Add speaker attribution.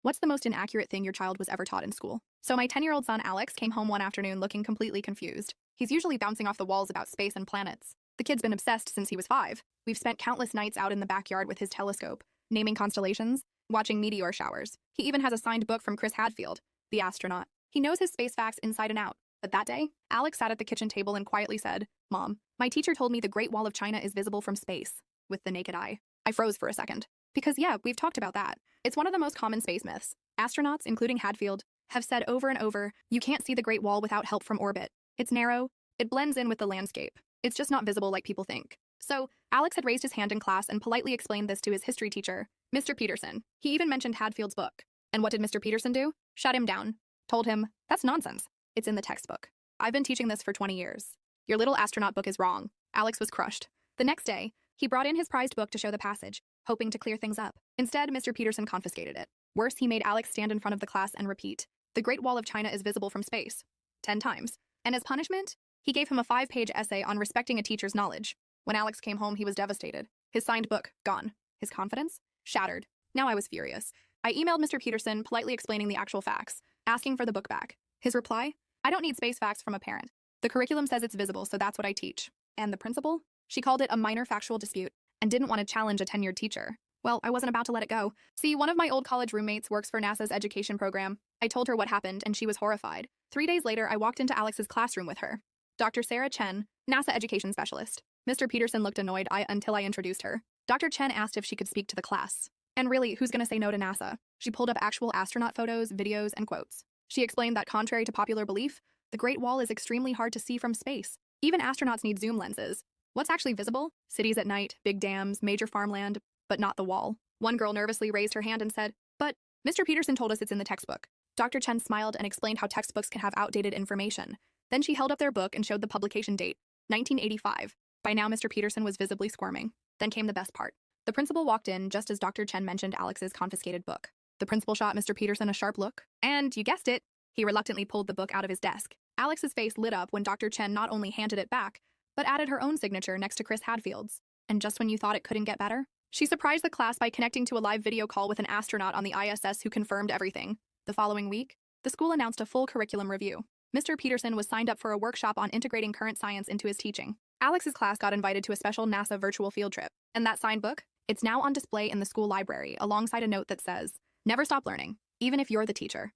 Speaker 1: What's the most inaccurate thing your child was ever taught in school? So my 10-year-old son Alex came home one afternoon looking completely confused. He's usually bouncing off the walls about space and planets. The kid's been obsessed since he was 5. We've spent countless nights out in the backyard with his telescope, naming constellations, watching meteor showers. He even has a signed book from Chris Hadfield, the astronaut. He knows his space facts inside and out. But that day, Alex sat at the kitchen table and quietly said, "Mom, my teacher told me the Great Wall of China is visible from space, with the naked eye." I froze for a second. Because yeah, we've talked about that. It's one of the most common space myths. Astronauts, including Hadfield, have said over and over, you can't see the Great Wall without help from orbit. It's narrow, it blends in with the landscape. It's just not visible like people think. So, Alex had raised his hand in class and politely explained this to his history teacher, Mr. Peterson. He even mentioned Hadfield's book. And what did Mr. Peterson do? Shut him down. Told him, that's nonsense. It's in the textbook. I've been teaching this for 20 years. Your little astronaut book is wrong. Alex was crushed. The next day, he brought in his prized book to show the passage, hoping to clear things up. Instead, Mr. Peterson confiscated it. Worse, he made Alex stand in front of the class and repeat, the Great Wall of China is visible from space, 10 times. And as punishment, he gave him a 5-page essay on respecting a teacher's knowledge. When Alex came home, he was devastated. His signed book, gone. His confidence, shattered. Now I was furious. I emailed Mr. Peterson, politely explaining the actual facts, asking for the book back. His reply, I don't need space facts from a parent. The curriculum says it's visible, so that's what I teach. And the principal? She called it a minor factual dispute and didn't want to challenge a tenured teacher. Well, I wasn't about to let it go. See, one of my old college roommates works for NASA's education program. I told her what happened, and she was horrified. 3 days later, I walked into Alex's classroom with her. Dr. Sarah Chen, NASA education specialist. Mr. Peterson looked annoyed until I introduced her. Dr. Chen asked if she could speak to the class. And really, who's going to say no to NASA? She pulled up actual astronaut photos, videos, and quotes. She explained that contrary to popular belief, the Great Wall is extremely hard to see from space. Even astronauts need zoom lenses. What's actually visible? Cities at night, big dams, major farmland, but not the wall. One girl nervously raised her hand and said, but Mr. Peterson told us it's in the textbook. Dr. Chen smiled and explained how textbooks can have outdated information. Then she held up their book and showed the publication date, 1985. By now, Mr. Peterson was visibly squirming. Then came the best part. The principal walked in just as Dr. Chen mentioned Alex's confiscated book. The principal shot Mr. Peterson a sharp look, and you guessed it, he reluctantly pulled the book out of his desk. Alex's face lit up when Dr. Chen not only handed it back, but added her own signature next to Chris Hadfield's. And just when you thought it couldn't get better, she surprised the class by connecting to a live video call with an astronaut on the ISS who confirmed everything. The following week, the school announced a full curriculum review. Mr. Peterson was signed up for a workshop on integrating current science into his teaching. Alex's class got invited to a special NASA virtual field trip. And that signed book? It's now on display in the school library alongside a note that says, never stop learning, even if you're the teacher.